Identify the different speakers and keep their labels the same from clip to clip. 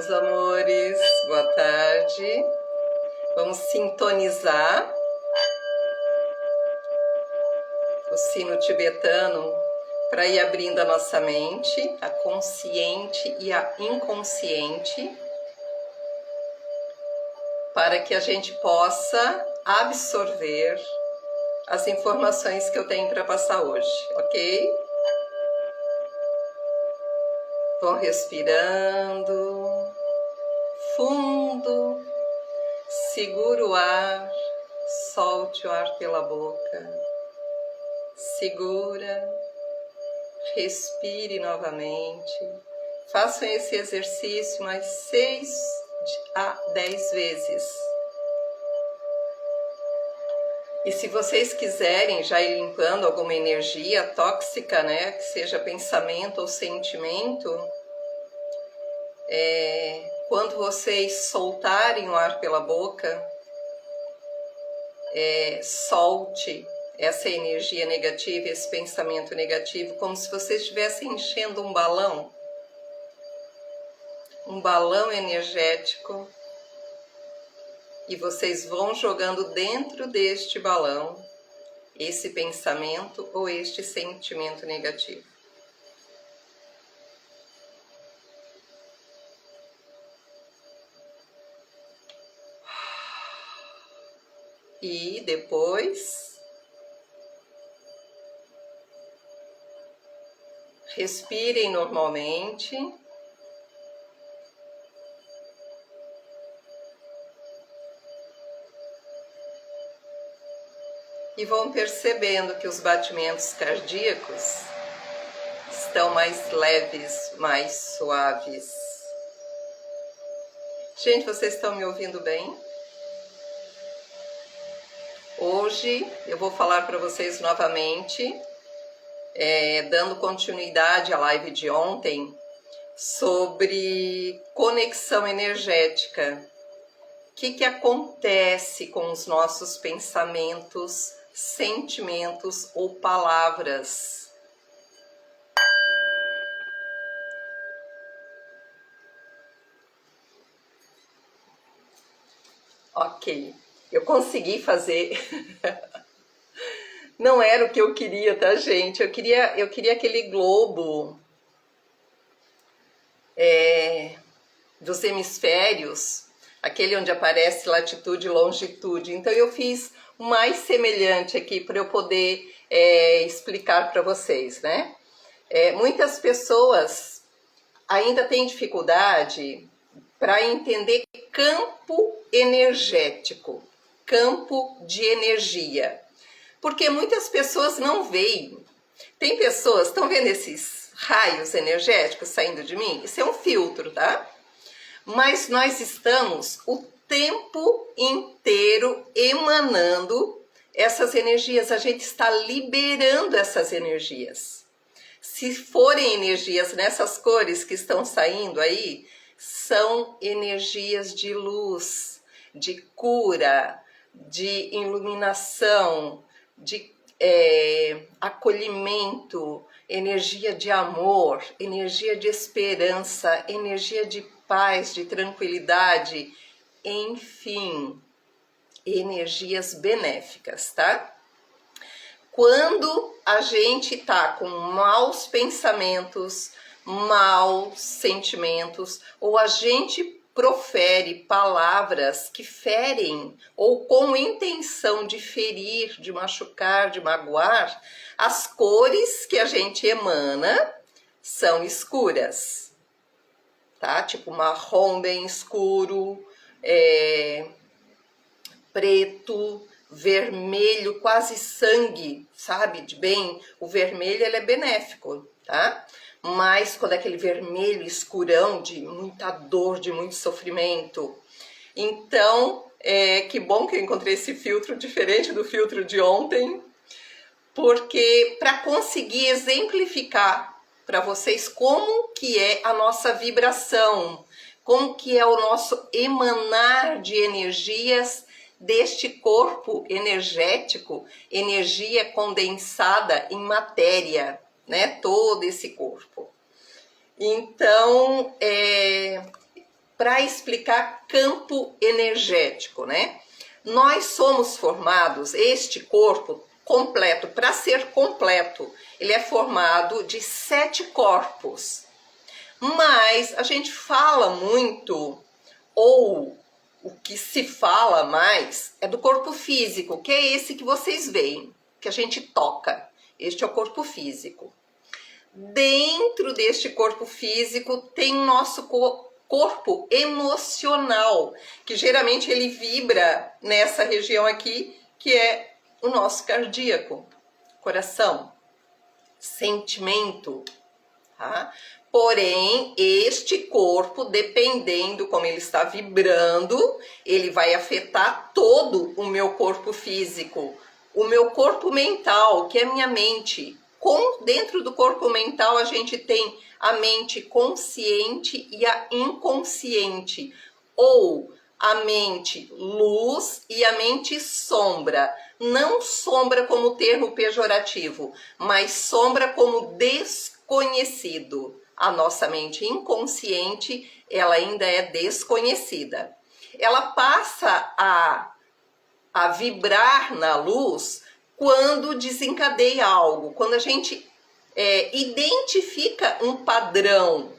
Speaker 1: meus amores, boa tarde. Vamos sintonizar o sino tibetano para ir abrindo a nossa mente, a consciente e a inconsciente, para que a gente possa absorver as informações que eu tenho para passar hoje, ok? Vão respirando fundo, segura o ar, solte o ar pela boca, segura, respire novamente. Façam esse exercício mais 6 a 10 vezes. E se vocês quiserem já ir limpando alguma energia tóxica, né, que seja pensamento ou sentimento, quando vocês soltarem o ar pela boca, solte essa energia negativa, esse pensamento negativo, como se vocês estivessem enchendo um balão energético, e vocês vão jogando dentro deste balão esse pensamento ou este sentimento negativo. E depois respirem normalmente. E vão percebendo que os batimentos cardíacos estão mais leves, mais suaves. Gente, vocês estão me ouvindo bem? Hoje eu vou falar para vocês novamente, dando continuidade à live de ontem, sobre conexão energética. O que acontece com os nossos pensamentos, sentimentos ou palavras? Ok, eu consegui fazer. Não era o que eu queria, tá, gente? Eu queria aquele globo dos hemisférios, aquele onde aparece latitude e longitude. Então eu fiz o mais semelhante aqui para eu poder explicar para vocês, né? Muitas pessoas ainda têm dificuldade para entender campo energético, campo de energia, porque muitas pessoas não veem. Tem pessoas, estão vendo esses raios energéticos saindo de mim? Isso é um filtro, tá? Mas nós estamos o tempo inteiro emanando essas energias, a gente está liberando essas energias. Se forem energias nessas cores que estão saindo aí, são energias de luz, de cura, de iluminação, de acolhimento, energia de amor, energia de esperança, energia de paz, de tranquilidade, enfim, energias benéficas, tá? Quando a gente tá com maus pensamentos, maus sentimentos, ou a gente profere palavras que ferem, ou com intenção de ferir, de machucar, de magoar, as cores que a gente emana são escuras, tá? Tipo marrom bem escuro, preto, vermelho, quase sangue, sabe? O vermelho ele é benéfico, tá? Mas quando é aquele vermelho escurão de muita dor, de muito sofrimento. Então, que bom que eu encontrei esse filtro diferente do filtro de ontem, porque para conseguir exemplificar para vocês como que é a nossa vibração, como que é o nosso emanar de energias deste corpo energético, energia condensada em matéria, né? Todo esse corpo. Então, para explicar campo energético, né? Nós somos formados, este corpo completo, para ser completo, ele é formado de 7 corpos. Mas a gente fala muito, ou o que se fala mais, é do corpo físico, que é esse que vocês veem, que a gente toca. Este é o corpo físico. Dentro deste corpo físico tem o nosso corpo emocional, que geralmente ele vibra nessa região aqui, que é o nosso cardíaco, coração, sentimento, tá? Porém, este corpo, dependendo como ele está vibrando, ele vai afetar todo o meu corpo físico, o meu corpo mental, que é a minha mente. Dentro do corpo mental a gente tem a mente consciente e a inconsciente, ou a mente luz e a mente sombra. Não sombra como termo pejorativo, mas sombra como desconhecido. A nossa mente inconsciente, ela ainda é desconhecida. Ela passa a vibrar na luz quando desencadeia algo, quando a gente identifica um padrão,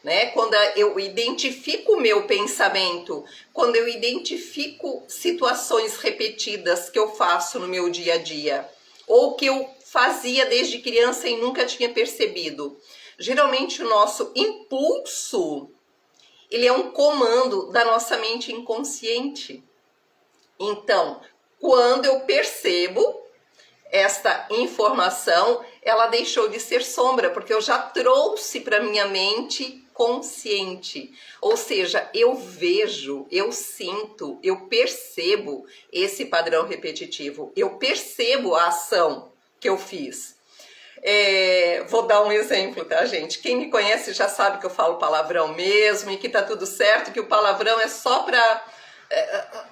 Speaker 1: né? Quando eu identifico o meu pensamento, quando eu identifico situações repetidas que eu faço no meu dia a dia, ou que eu fazia desde criança e nunca tinha percebido. Geralmente o nosso impulso, ele é um comando da nossa mente inconsciente. Então, quando eu percebo esta informação, ela deixou de ser sombra, porque eu já trouxe para minha mente consciente. Ou seja, eu vejo, eu sinto, eu percebo esse padrão repetitivo, eu percebo a ação que eu fiz. Vou dar um exemplo, tá, gente? Quem me conhece já sabe que eu falo palavrão mesmo e que tá tudo certo, que o palavrão é só para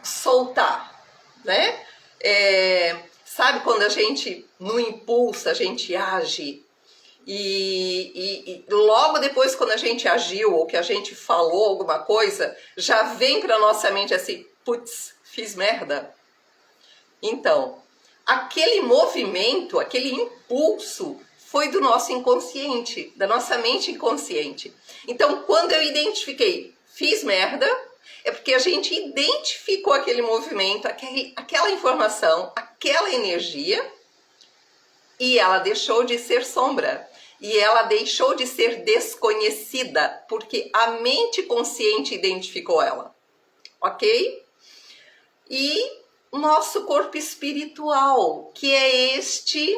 Speaker 1: soltar, né? Sabe quando a gente, no impulso, a gente age e logo depois, quando a gente agiu ou que a gente falou alguma coisa, já vem para nossa mente assim, putz, fiz merda. Então, aquele movimento, aquele impulso foi do nosso inconsciente, da nossa mente inconsciente. Então, quando eu identifiquei, fiz merda, é porque a gente identificou aquele movimento, aquela informação, aquela energia, e ela deixou de ser sombra. E ela deixou de ser desconhecida, porque a mente consciente identificou ela. Ok? E nosso corpo espiritual, que é este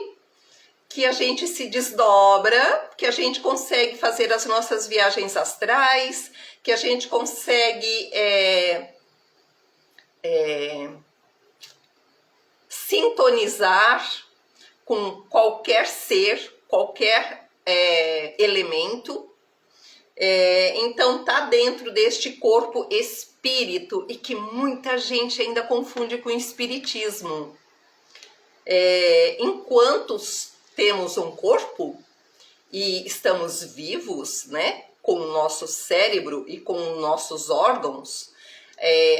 Speaker 1: que a gente se desdobra, que a gente consegue fazer as nossas viagens astrais, que a gente consegue sintonizar com qualquer ser, qualquer elemento. Então tá dentro deste corpo espírito, e que muita gente ainda confunde com espiritismo. Enquanto temos um corpo e estamos vivos, né, com o nosso cérebro e com os nossos órgãos,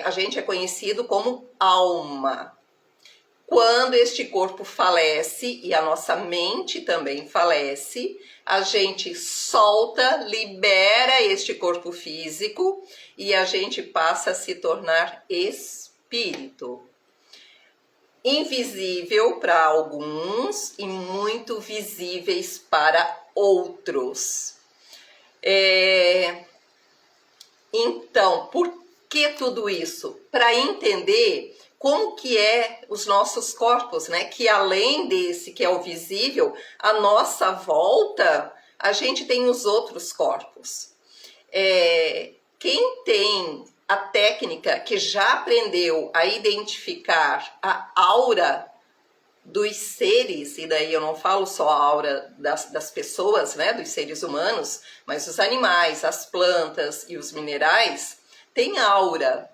Speaker 1: a gente é conhecido como alma. Quando este corpo falece e a nossa mente também falece, a gente solta, libera este corpo físico e a gente passa a se tornar espírito. Invisível para alguns e muito visíveis para outros. Então, por que tudo isso? Para entender como que os nossos corpos, né? Que além desse que é o visível, à nossa volta, a gente tem os outros corpos. Quem tem a técnica, que já aprendeu a identificar a aura dos seres, e daí eu não falo só a aura das pessoas, né, dos seres humanos, mas os animais, as plantas e os minerais, tem aura.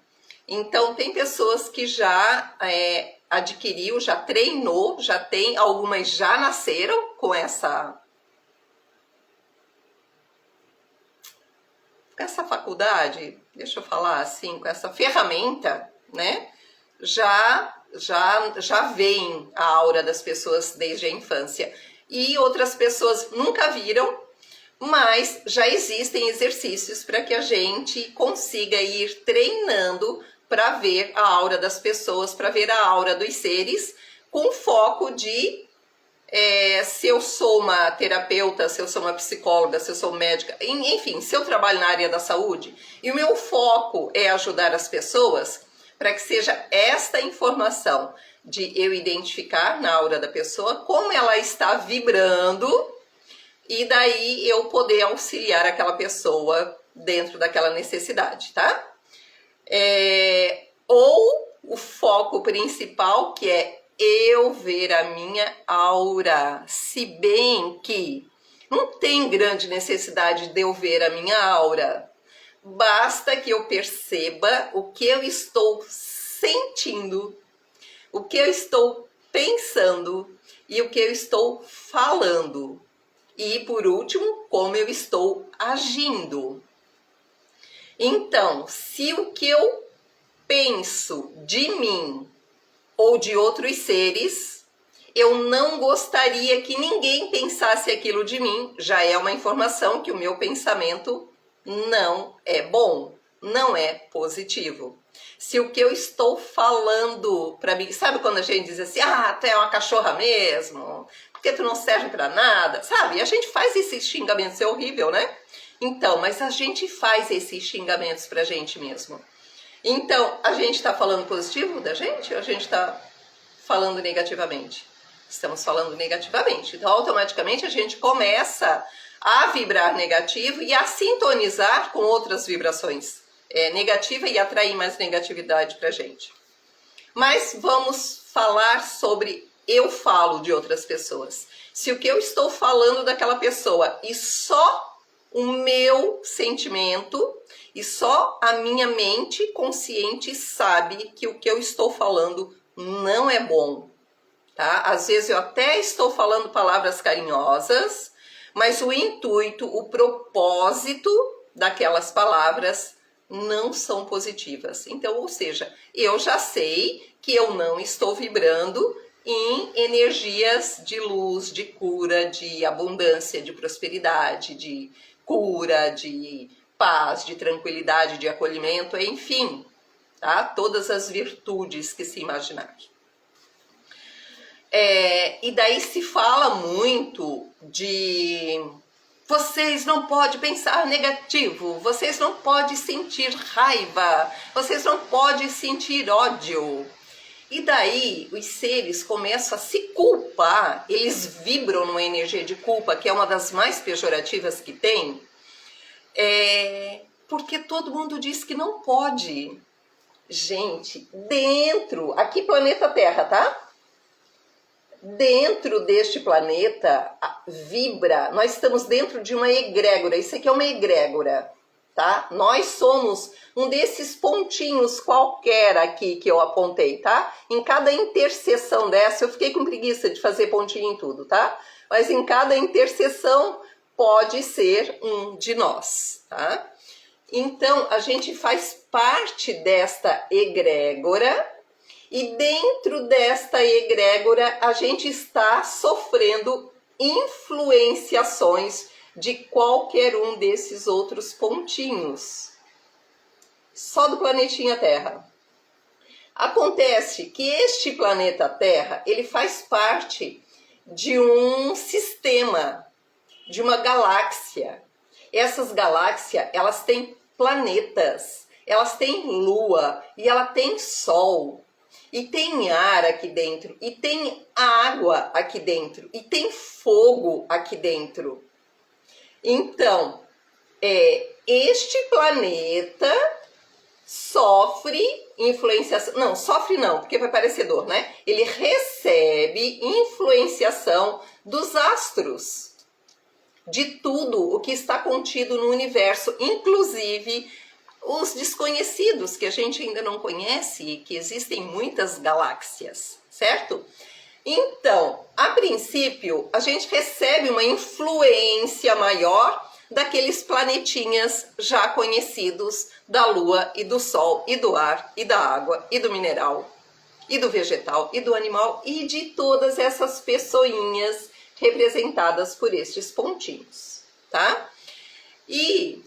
Speaker 1: Então, tem pessoas que já adquiriu, já treinou, já tem, algumas já nasceram com essa faculdade, deixa eu falar assim, com essa ferramenta, né, já vem a aura das pessoas desde a infância. E outras pessoas nunca viram, mas já existem exercícios para que a gente consiga ir treinando para ver a aura das pessoas, para ver a aura dos seres, com foco de se eu sou uma terapeuta, se eu sou uma psicóloga, se eu sou médica, enfim, se eu trabalho na área da saúde e o meu foco é ajudar as pessoas, para que seja esta informação de eu identificar na aura da pessoa como ela está vibrando e daí eu poder auxiliar aquela pessoa dentro daquela necessidade, tá? Ou o foco principal, que é eu ver a minha aura, se bem que não tem grande necessidade de eu ver a minha aura, basta que eu perceba o que eu estou sentindo, o que eu estou pensando e o que eu estou falando. E, por último, como eu estou agindo. Então, se o que eu penso de mim ou de outros seres, eu não gostaria que ninguém pensasse aquilo de mim, já é uma informação que o meu pensamento não é bom, não é positivo. Se o que eu estou falando para mim, sabe quando a gente diz assim, tu é uma cachorra mesmo, porque tu não serve para nada, sabe? A gente faz esses xingamentos, é horrível, né? Então, mas a gente faz esses xingamentos pra gente mesmo. Então, a gente está falando positivo da gente ou a gente está falando negativamente? Estamos falando negativamente. Então, automaticamente, a gente começa a vibrar negativo e a sintonizar com outras vibrações negativas e atrair mais negatividade pra gente. Mas vamos falar sobre eu falo de outras pessoas. Se o que eu estou falando daquela pessoa e só o meu sentimento e só a minha mente consciente sabe que o que eu estou falando não é bom, tá? Às vezes eu até estou falando palavras carinhosas, mas o intuito, o propósito daquelas palavras não são positivas. Então, ou seja, eu já sei que eu não estou vibrando em energias de luz, de cura, de abundância, de prosperidade, de cura, de paz, de tranquilidade, de acolhimento, enfim, tá? Todas as virtudes que se imaginar. E daí se fala muito de vocês não podem pensar negativo, vocês não podem sentir raiva, vocês não podem sentir ódio. E daí os seres começam a se culpar, eles vibram numa energia de culpa, que é uma das mais pejorativas que tem, porque todo mundo diz que não pode. Gente, aqui planeta Terra, tá? Dentro deste planeta vibra, nós estamos dentro de uma egrégora, isso aqui é uma egrégora, tá? Nós somos um desses pontinhos qualquer aqui que eu apontei, tá? Em cada interseção dessa, eu fiquei com preguiça de fazer pontinho em tudo, tá? Mas em cada interseção pode ser um de nós, tá? Então, a gente faz parte desta egrégora e dentro desta egrégora a gente está sofrendo influenciações de qualquer um desses outros pontinhos. Só do planetinha Terra. Acontece que este planeta Terra, ele faz parte de um sistema, de uma galáxia. Essas galáxias, elas têm planetas, elas têm lua e ela tem sol. E tem ar aqui dentro, e tem água aqui dentro, e tem fogo aqui dentro. Então, este planeta sofre influenciação, não, sofre não, porque vai parecer dor, né? Ele recebe influenciação dos astros, de tudo o que está contido no universo, inclusive os desconhecidos que a gente ainda não conhece e que existem muitas galáxias, certo? Então, a princípio, a gente recebe uma influência maior daqueles planetinhas já conhecidos da Lua e do Sol e do ar e da água e do mineral e do vegetal e do animal e de todas essas pessoinhas representadas por estes pontinhos, tá? E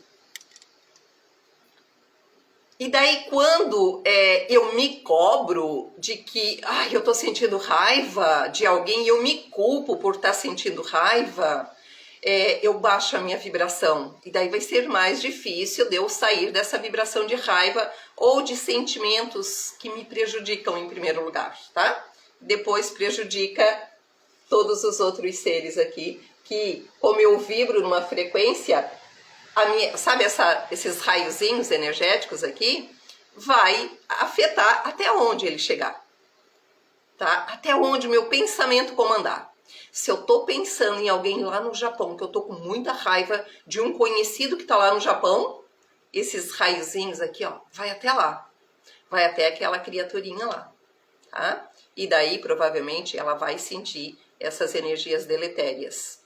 Speaker 1: daí quando eu me cobro de que eu tô sentindo raiva de alguém e eu me culpo por estar sentindo raiva, eu baixo a minha vibração. E daí vai ser mais difícil de eu sair dessa vibração de raiva ou de sentimentos que me prejudicam em primeiro lugar, tá? Depois prejudica todos os outros seres aqui, que como eu vibro numa frequência, sabe esses raiozinhos energéticos aqui, vai afetar até onde ele chegar, tá? Até onde o meu pensamento comandar. Se eu tô pensando em alguém lá no Japão, que eu tô com muita raiva de um conhecido que tá lá no Japão, esses raiozinhos aqui, ó, vai até lá. Vai até aquela criaturinha lá, tá? E daí, provavelmente, ela vai sentir essas energias deletérias.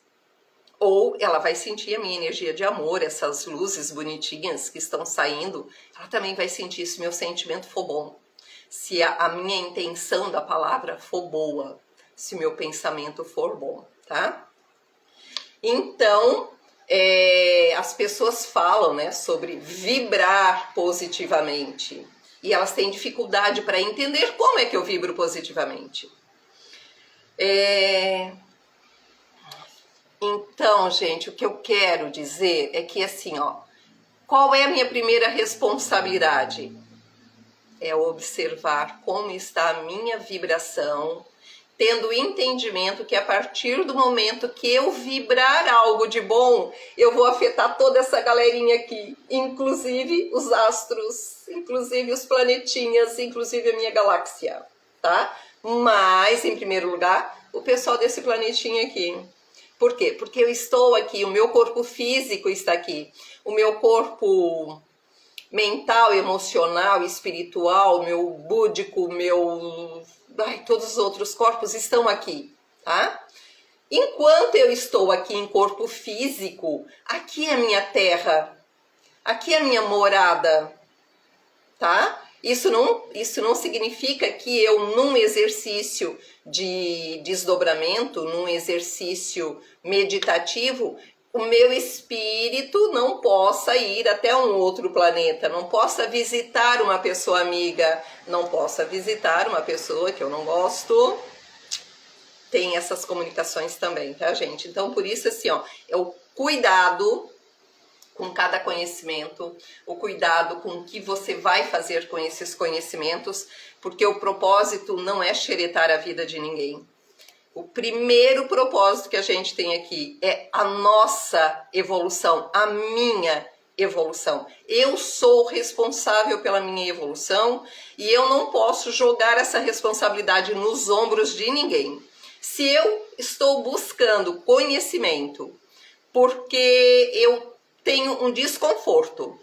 Speaker 1: Ou ela vai sentir a minha energia de amor, essas luzes bonitinhas que estão saindo, ela também vai sentir se meu sentimento for bom. Se a minha intenção da palavra for boa, se o meu pensamento for bom, tá? Então, as pessoas falam, né, sobre vibrar positivamente. E elas têm dificuldade para entender como é que eu vibro positivamente. Então, gente, o que eu quero dizer é que, assim, ó, qual é a minha primeira responsabilidade? É observar como está a minha vibração, tendo o entendimento que a partir do momento que eu vibrar algo de bom, eu vou afetar toda essa galerinha aqui, inclusive os astros, inclusive os planetinhas, inclusive a minha galáxia, tá? Mas, em primeiro lugar, o pessoal desse planetinha aqui. Por quê? Porque eu estou aqui, o meu corpo físico está aqui, o meu corpo mental, emocional, espiritual, meu búdico, todos os outros corpos estão aqui, tá? Enquanto eu estou aqui em corpo físico, aqui é a minha terra, aqui é a minha morada, tá? Isso não significa que eu, num exercício de desdobramento, num exercício meditativo, o meu espírito não possa ir até um outro planeta, não possa visitar uma pessoa amiga, não possa visitar uma pessoa que eu não gosto. Tem essas comunicações também, tá, gente? Então, por isso, assim, ó, é o cuidado com cada conhecimento, o cuidado com o que você vai fazer com esses conhecimentos, porque o propósito não é xeretar a vida de ninguém. O primeiro propósito que a gente tem aqui é a nossa evolução, a minha evolução. Eu sou responsável pela minha evolução e eu não posso jogar essa responsabilidade nos ombros de ninguém. Se eu estou buscando conhecimento porque eu tenho um desconforto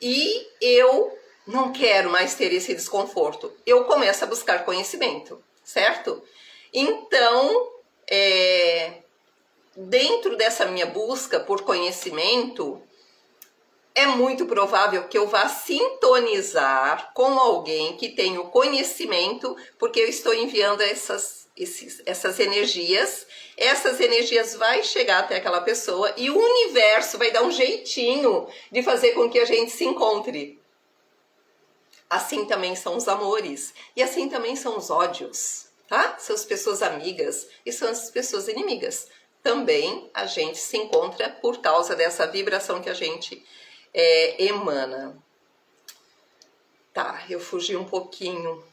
Speaker 1: e eu não quero mais ter esse desconforto, eu começo a buscar conhecimento, certo? Então, dentro dessa minha busca por conhecimento, é muito provável que eu vá sintonizar com alguém que tem o conhecimento, porque eu estou enviando essas energias vai chegar até aquela pessoa e o universo vai dar um jeitinho de fazer com que a gente se encontre. Assim também são os amores e assim também são os ódios, tá? São as pessoas amigas e são as pessoas inimigas. Também a gente se encontra por causa dessa vibração que a gente emana. Tá, eu fugi um pouquinho.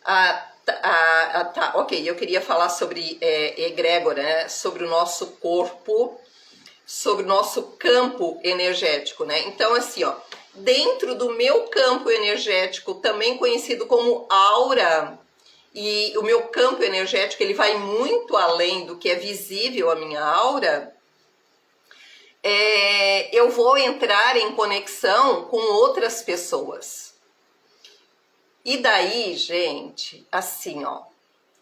Speaker 1: Tá, ok, eu queria falar sobre egrégora, né? Sobre o nosso corpo, sobre o nosso campo energético, né? Então, assim, ó, dentro do meu campo energético, também conhecido como aura, e o meu campo energético, ele vai muito além do que é visível a minha aura, eu vou entrar em conexão com outras pessoas. E daí, gente, assim, ó,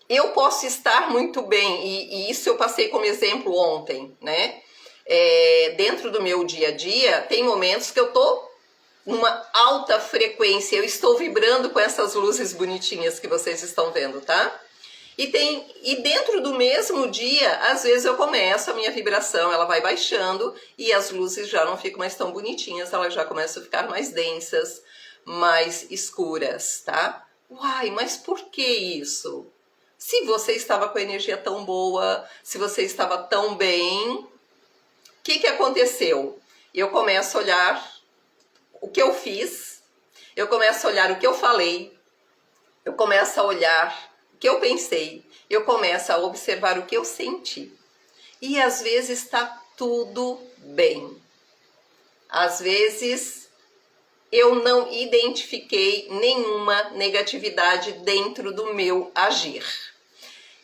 Speaker 1: eu posso estar muito bem, e isso eu passei como exemplo ontem, né? dentro do meu dia a dia, tem momentos que eu tô numa alta frequência, eu estou vibrando com essas luzes bonitinhas que vocês estão vendo, tá? E dentro do mesmo dia, às vezes eu começo, a minha vibração ela vai baixando e as luzes já não ficam mais tão bonitinhas, elas já começam a ficar mais densas, mais escuras, tá? Uai, mas por que isso? Se você estava com a energia tão boa, se você estava tão bem, o que aconteceu? Eu começo a olhar o que eu fiz, eu começo a olhar o que eu falei, eu começo a olhar o que eu pensei, eu começo a observar o que eu senti. E às vezes está tudo bem. Às vezes eu não identifiquei nenhuma negatividade dentro do meu agir.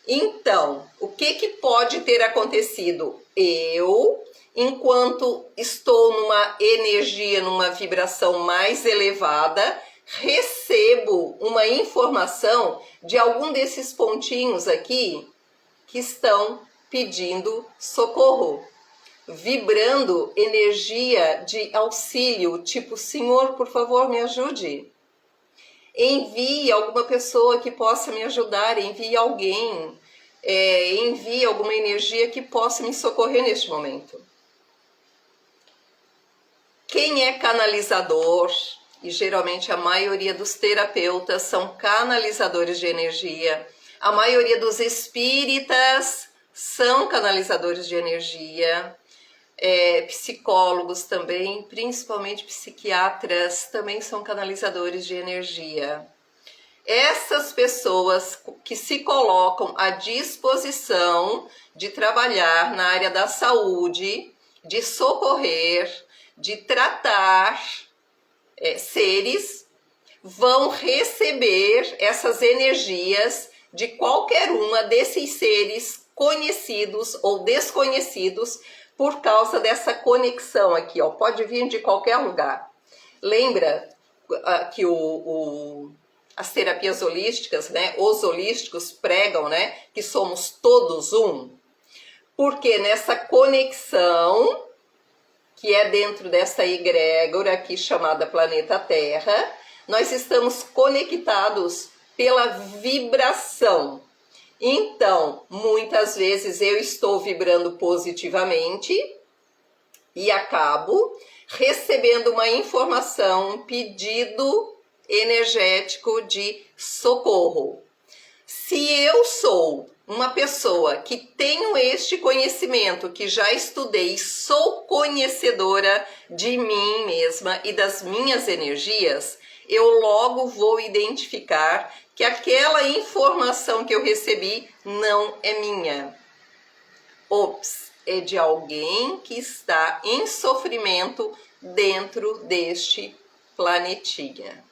Speaker 1: Então, o que pode ter acontecido? Eu, enquanto estou numa energia, numa vibração mais elevada, recebo uma informação de algum desses pontinhos aqui que estão pedindo socorro, vibrando energia de auxílio, tipo, Senhor, por favor, me ajude. Envie alguma pessoa que possa me ajudar, envie alguém, envie alguma energia que possa me socorrer neste momento. Quem é canalizador, e geralmente a maioria dos terapeutas são canalizadores de energia, a maioria dos espíritas são canalizadores de energia, psicólogos também, principalmente psiquiatras, também são canalizadores de energia. Essas pessoas que se colocam à disposição de trabalhar na área da saúde, de socorrer, de tratar seres, vão receber essas energias de qualquer uma desses seres conhecidos ou desconhecidos por causa dessa conexão aqui, ó. Pode vir de qualquer lugar. Lembra que as terapias holísticas, né, os holísticos pregam, né, que somos todos um? Porque nessa conexão, que é dentro dessa egrégora aqui chamada planeta Terra, nós estamos conectados pela vibração. Então, muitas vezes eu estou vibrando positivamente e acabo recebendo uma informação, um pedido energético de socorro. Se eu sou uma pessoa que tenho este conhecimento, que já estudei, sou conhecedora de mim mesma e das minhas energias, eu logo vou identificar que aquela informação que eu recebi não é minha. Ops, é de alguém que está em sofrimento dentro deste planetinha.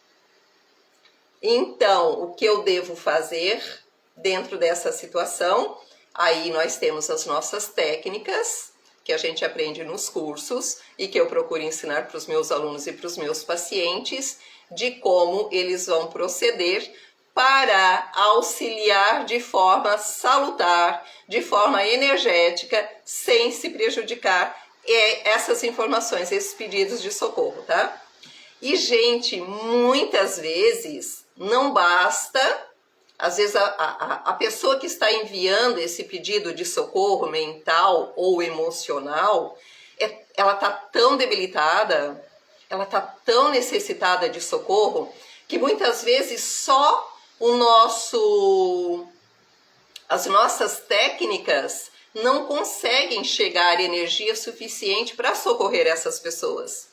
Speaker 1: Então, o que eu devo fazer dentro dessa situação? Aí nós temos as nossas técnicas que a gente aprende nos cursos e que eu procuro ensinar para os meus alunos e para os meus pacientes de como eles vão proceder para auxiliar de forma salutar, de forma energética, sem se prejudicar essas informações, esses pedidos de socorro, tá? E, gente, muitas vezes não basta, às vezes a pessoa que está enviando esse pedido de socorro mental ou emocional, ela está tão debilitada, ela está tão necessitada de socorro, que muitas vezes só as nossas técnicas não conseguem chegar energia suficiente para socorrer essas pessoas.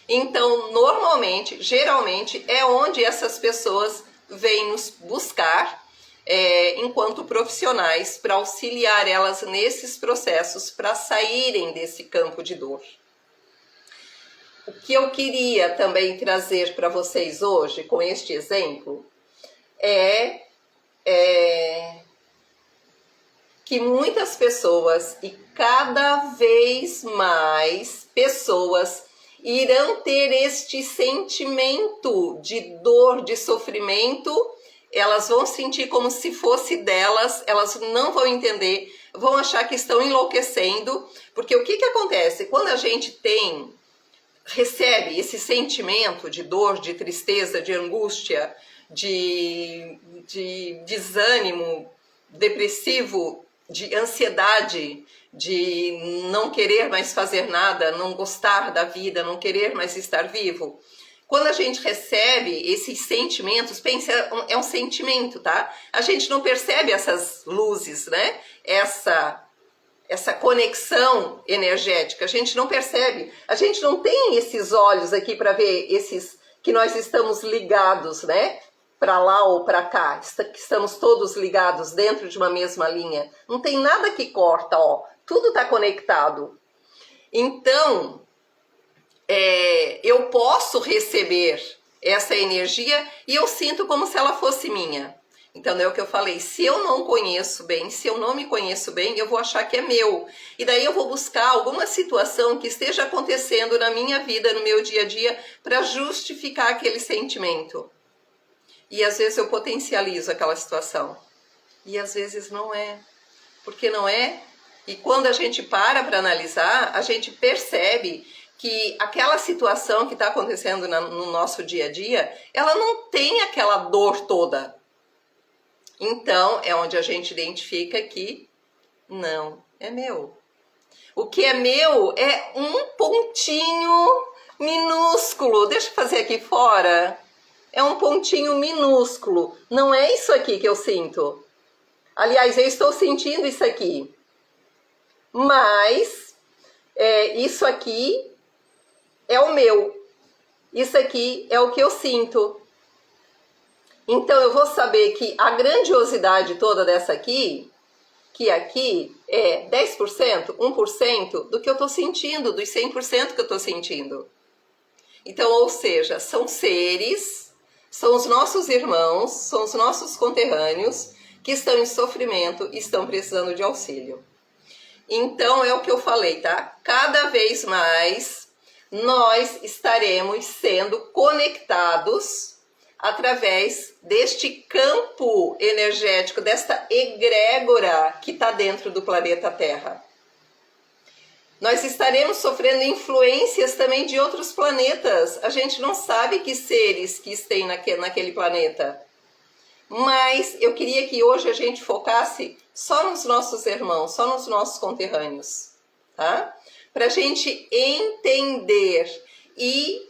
Speaker 1: Então, normalmente, geralmente, é onde essas pessoas vêm nos buscar enquanto profissionais para auxiliar elas nesses processos para saírem desse campo de dor. O que eu queria também trazer para vocês hoje, com este exemplo, é que muitas pessoas, e cada vez mais pessoas, irão ter este sentimento de dor, de sofrimento, elas vão sentir como se fosse delas, elas não vão entender, vão achar que estão enlouquecendo, porque o que que acontece? Quando a gente recebe esse sentimento de dor, de tristeza, de angústia, de desânimo, depressivo, de ansiedade, de não querer mais fazer nada, não gostar da vida, não querer mais estar vivo. Quando a gente recebe esses sentimentos, pensa, é um sentimento, tá? A gente não percebe essas luzes, né? Essa conexão energética, a gente não percebe. A gente não tem esses olhos aqui para ver esses que nós estamos ligados, né? Para lá ou para cá, que estamos todos ligados dentro de uma mesma linha. Não tem nada que corta, ó. Tudo está conectado. Então, eu posso receber essa energia e eu sinto como se ela fosse minha. Então é o que eu falei, se eu não conheço bem, se eu não me conheço bem, eu vou achar que é meu. E daí eu vou buscar alguma situação que esteja acontecendo na minha vida, no meu dia a dia, para justificar aquele sentimento. E às vezes eu potencializo aquela situação. E às vezes não é. Porque não é. E quando a gente para analisar, a gente percebe que aquela situação que está acontecendo no nosso dia a dia, ela não tem aquela dor toda. Então, é onde a gente identifica que não é meu. O que é meu é um pontinho minúsculo. Deixa eu fazer aqui fora. É um pontinho minúsculo. Não é isso aqui que eu sinto. Aliás, eu estou sentindo isso aqui. Mas, isso aqui é o meu. Isso aqui é o que eu sinto. Então eu vou saber que a grandiosidade toda dessa aqui, que aqui é 10%, 1% do que eu estou sentindo, dos 100% que eu estou sentindo. Então, ou seja, são seres, são os nossos irmãos, são os nossos conterrâneos que estão em sofrimento e estão precisando de auxílio. Então é o que eu falei, tá? Cada vez mais nós estaremos sendo conectados através deste campo energético, desta egrégora que está dentro do planeta Terra. Nós estaremos sofrendo influências também de outros planetas. A gente não sabe que seres que estão naquele planeta. Mas eu queria que hoje a gente focasse só nos nossos irmãos, só nos nossos conterrâneos, tá? Para a gente entender e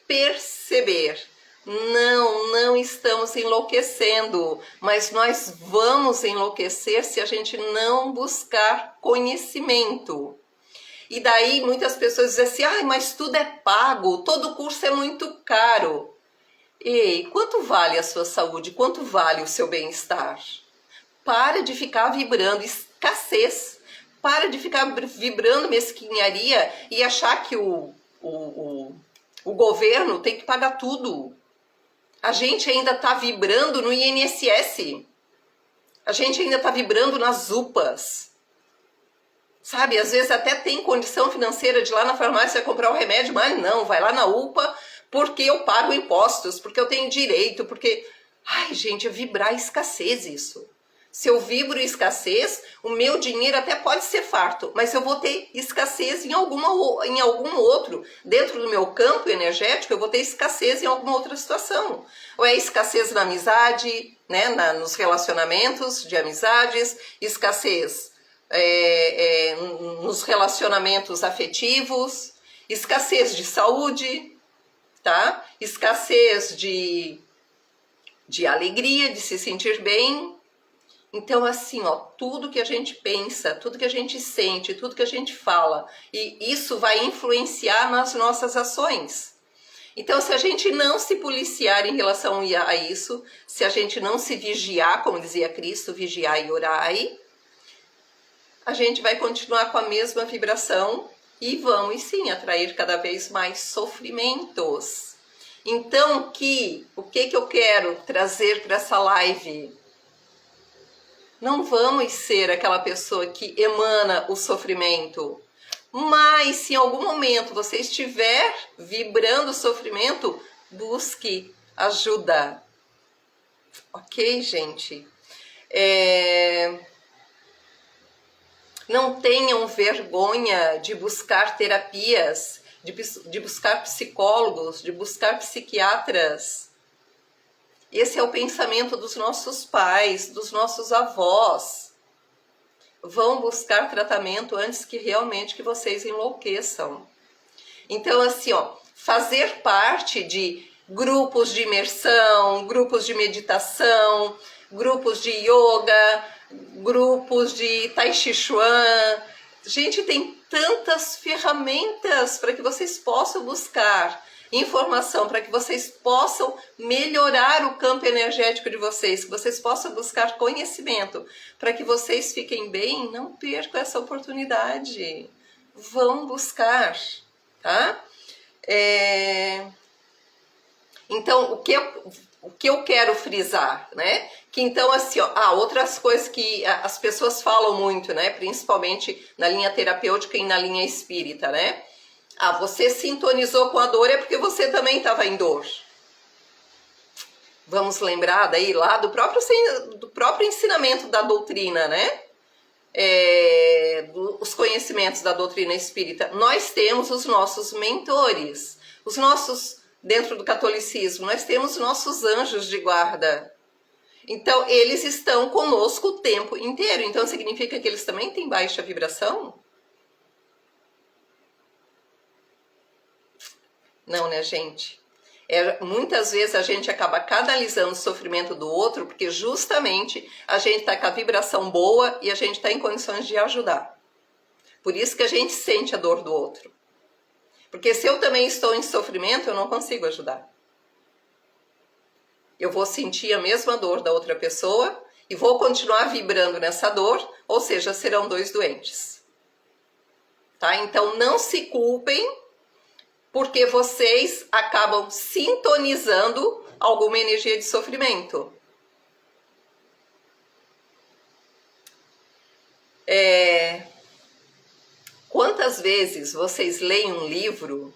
Speaker 1: perceber. Não estamos enlouquecendo, mas nós vamos enlouquecer se a gente não buscar conhecimento. E daí muitas pessoas dizem assim, mas tudo é pago, todo curso é muito caro. Ei, quanto vale a sua saúde? Quanto vale o seu bem-estar? Para de ficar vibrando escassez. Para de ficar vibrando mesquinharia e achar que o governo tem que pagar tudo. A gente ainda está vibrando no INSS. A gente ainda está vibrando nas UPAs. Sabe, às vezes até tem condição financeira de ir lá na farmácia comprar um remédio, mas não, vai lá na UPA porque eu pago impostos, porque eu tenho direito, porque... Ai, gente, é vibrar escassez isso. Se eu vibro escassez, o meu dinheiro até pode ser farto, mas eu vou ter escassez em algum outro. Dentro do meu campo energético, eu vou ter escassez em alguma outra situação. Ou é escassez na amizade, né, nos relacionamentos de amizades, escassez nos relacionamentos afetivos, escassez de saúde, tá? Escassez de alegria, de se sentir bem. Então, assim, ó, tudo que a gente pensa, tudo que a gente sente, tudo que a gente fala, e isso vai influenciar nas nossas ações. Então, se a gente não se policiar em relação a isso, se a gente não se vigiar, como dizia Cristo, vigiar e orai, a gente vai continuar com a mesma vibração e vamos, sim, atrair cada vez mais sofrimentos. Então, o que eu quero trazer para essa live? Não vamos ser aquela pessoa que emana o sofrimento. Mas se em algum momento você estiver vibrando o sofrimento, busque ajuda. Ok, gente? Não tenham vergonha de buscar terapias, de buscar psicólogos, de buscar psiquiatras. Esse é o pensamento dos nossos pais, dos nossos avós. Vão buscar tratamento antes que realmente que vocês enlouqueçam. Então, assim, ó, fazer parte de grupos de imersão, grupos de meditação, grupos de yoga, grupos de tai chi chuan. Gente, tem tantas ferramentas para que vocês possam buscar informação, para que vocês possam melhorar o campo energético de vocês, que vocês possam buscar conhecimento, para que vocês fiquem bem. Não percam essa oportunidade. Vão buscar, tá? Então, o que eu quero frisar, né? Que então, assim, ó, outras coisas que as pessoas falam muito, né? Principalmente na linha terapêutica e na linha espírita, né? Você sintonizou com a dor é porque você também estava em dor. Vamos lembrar daí lá do próprio ensinamento da doutrina, né? Os conhecimentos da doutrina espírita. Nós temos os nossos mentores, dentro do catolicismo, nós temos nossos anjos de guarda. Então, eles estão conosco o tempo inteiro. Então, significa que eles também têm baixa vibração? Não, né, gente? Muitas vezes a gente acaba canalizando o sofrimento do outro porque justamente a gente está com a vibração boa e a gente está em condições de ajudar. Por isso que a gente sente a dor do outro. Porque se eu também estou em sofrimento, eu não consigo ajudar. Eu vou sentir a mesma dor da outra pessoa e vou continuar vibrando nessa dor, ou seja, serão dois doentes. Tá? Então não se culpem porque vocês acabam sintonizando alguma energia de sofrimento. Quantas vezes vocês leem um livro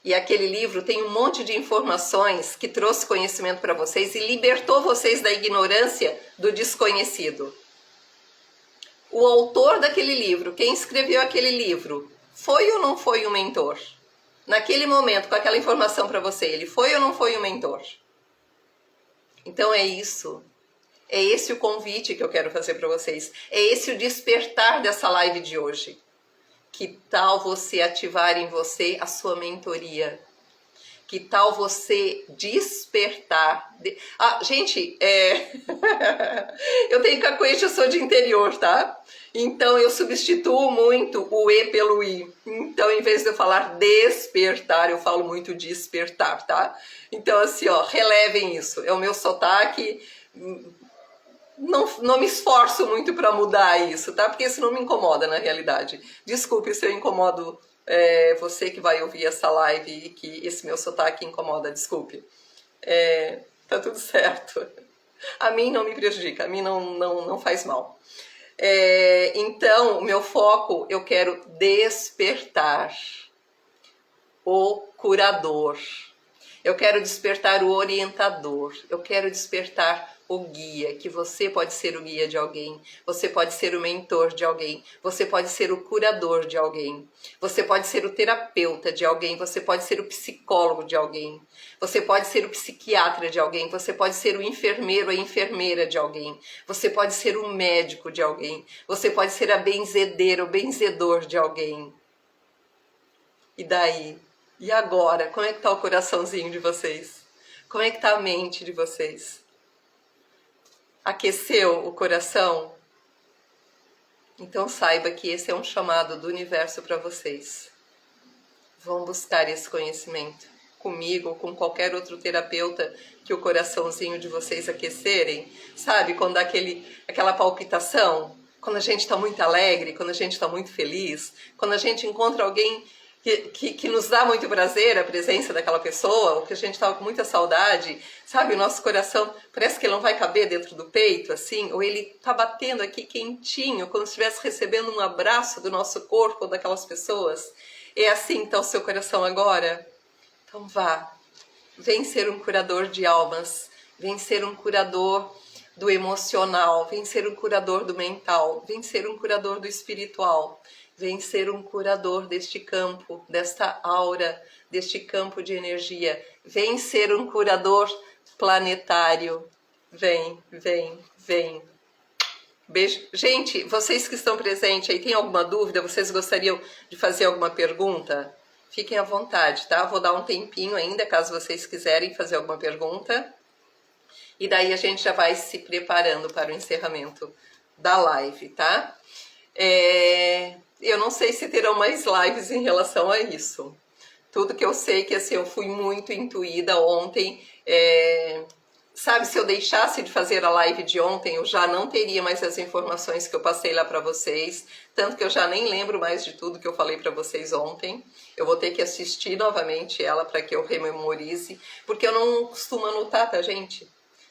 Speaker 1: e aquele livro tem um monte de informações que trouxe conhecimento para vocês e libertou vocês da ignorância do desconhecido? O autor daquele livro, quem escreveu aquele livro, foi ou não foi um mentor? Naquele momento, com aquela informação para você, ele foi ou não foi um mentor? Então é isso. É esse o convite que eu quero fazer para vocês. É esse o despertar dessa live de hoje. Que tal você ativar em você a sua mentoria? Que tal você despertar? Gente, eu tenho cacuete, eu sou de interior, tá? Então eu substituo muito o E pelo I. Então, em vez de eu falar despertar, eu falo muito despertar, tá? Então, assim, ó, relevem isso. É o meu sotaque. Não me esforço muito para mudar isso, tá? Porque isso não me incomoda na realidade. Desculpe se eu incomodo você que vai ouvir essa live e que esse meu sotaque incomoda, desculpe. Tá tudo certo. A mim não me prejudica, a mim não faz mal. Então, o meu foco, eu quero despertar o curador. Eu quero despertar o orientador. Eu quero despertar o guia, que você pode ser o guia de alguém, você pode ser o mentor de alguém, você pode ser o curador de alguém, você pode ser o terapeuta de alguém, você pode ser o psicólogo de alguém, você pode ser o psiquiatra de alguém, você pode ser o enfermeiro, a enfermeira de alguém, você pode ser o médico de alguém, você pode ser a benzedeira, o benzedor de alguém. E daí? E agora? Como é que tá o coraçãozinho de vocês? Como é que tá a mente de vocês? Aqueceu o coração? Então saiba que esse é um chamado do universo para vocês. Vão buscar esse conhecimento comigo ou com qualquer outro terapeuta que o coraçãozinho de vocês aquecerem. Sabe, quando dá aquela palpitação, quando a gente está muito alegre, quando a gente está muito feliz, quando a gente encontra alguém que nos dá muito prazer a presença daquela pessoa, ou que a gente estava com muita saudade, sabe, o nosso coração parece que ele não vai caber dentro do peito, assim, ou ele está batendo aqui quentinho, como se estivesse recebendo um abraço do nosso corpo, ou daquelas pessoas. É assim que está o seu coração agora? Então vá, vem ser um curador de almas, vem ser um curador do emocional, vem ser um curador do mental, vem ser um curador do espiritual, vem ser um curador deste campo, desta aura, deste campo de energia, vem ser um curador planetário. Vem, vem, vem. Beijo. Gente, vocês que estão presentes aí, tem alguma dúvida? Vocês gostariam de fazer alguma pergunta? Fiquem à vontade, tá? Vou dar um tempinho ainda, caso vocês quiserem fazer alguma pergunta. E daí a gente já vai se preparando para o encerramento da live, tá? Eu não sei se terão mais lives em relação a isso. Tudo que eu sei que assim, eu fui muito intuída ontem. Sabe, se eu deixasse de fazer a live de ontem, eu já não teria mais as informações que eu passei lá para vocês. Tanto que eu já nem lembro mais de tudo que eu falei para vocês ontem. Eu vou ter que assistir novamente ela para que eu rememorize. Porque eu não costumo anotar, tá, gente?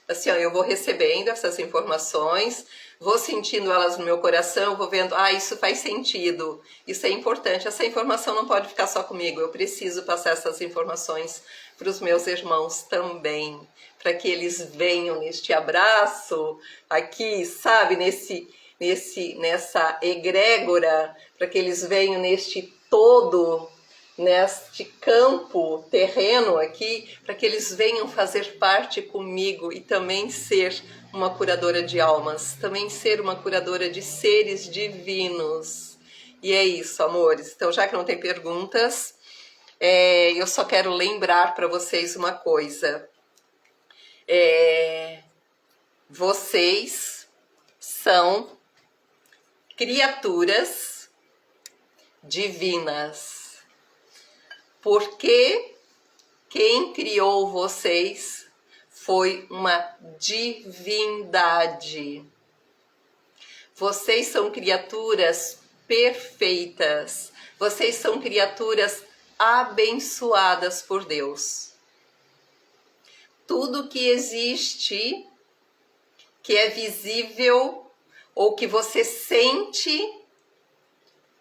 Speaker 1: Assim, ó, eu vou recebendo essas informações, vou sentindo elas no meu coração, vou vendo, isso faz sentido, isso é importante, essa informação não pode ficar só comigo, eu preciso passar essas informações para os meus irmãos também, para que eles venham neste abraço aqui, sabe, nessa egrégora, para que eles venham neste todo, neste campo terreno aqui, para que eles venham fazer parte comigo e também ser uma curadora de almas, também ser uma curadora de seres divinos. E é isso, amores. Então, já que não tem perguntas, eu só quero lembrar para vocês uma coisa. Vocês são criaturas divinas. Porque quem criou vocês foi uma divindade. Vocês são criaturas perfeitas. Vocês são criaturas abençoadas por Deus. Tudo que existe, que é visível ou que você sente,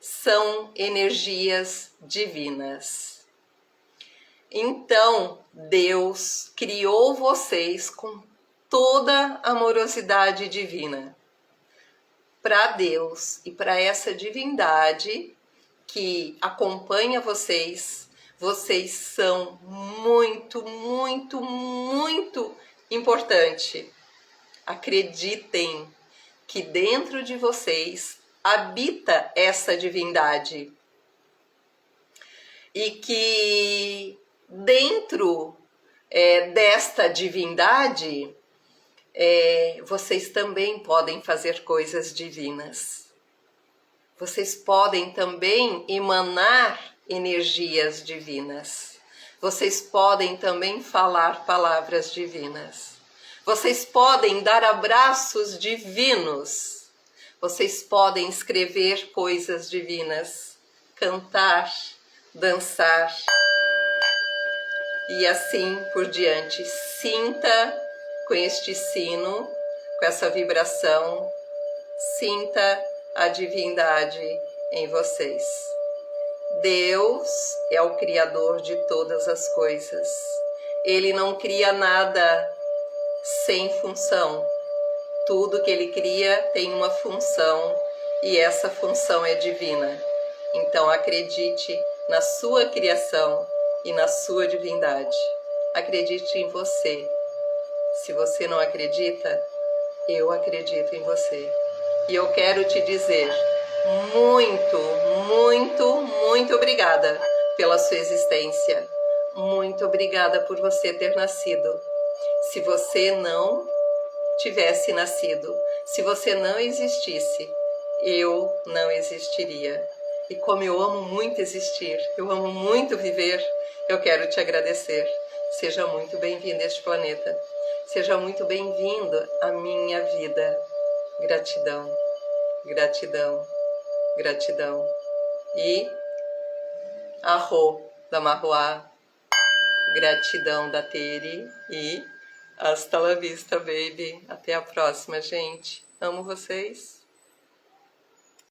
Speaker 1: são energias divinas. Então, Deus criou vocês com toda a amorosidade divina. Para Deus e para essa divindade que acompanha vocês, vocês são muito, muito, muito importante. Acreditem que dentro de vocês habita essa divindade. E que dentro desta divindade, vocês também podem fazer coisas divinas. Vocês podem também emanar energias divinas. Vocês podem também falar palavras divinas. Vocês podem dar abraços divinos. Vocês podem escrever coisas divinas, cantar, dançar e assim por diante. Sinta com este sino, com essa vibração, sinta a divindade em vocês. Deus é o Criador de todas as coisas. Ele não cria nada sem função. Tudo que Ele cria tem uma função e essa função é divina. Então acredite na sua criação e na sua divindade. Acredite em você. Se você não acredita, eu acredito em você. E eu quero te dizer muito, muito, muito obrigada pela sua existência. Muito obrigada por você ter nascido. Se você não tivesse nascido, se você não existisse, eu não existiria. E como eu amo muito existir, eu amo muito viver, eu quero te agradecer. Seja muito bem-vindo a este planeta. Seja muito bem-vindo à minha vida. Gratidão, gratidão, gratidão. E Arro da Marroá, gratidão da Tere e hasta la vista, baby. Até a próxima, gente. Amo vocês.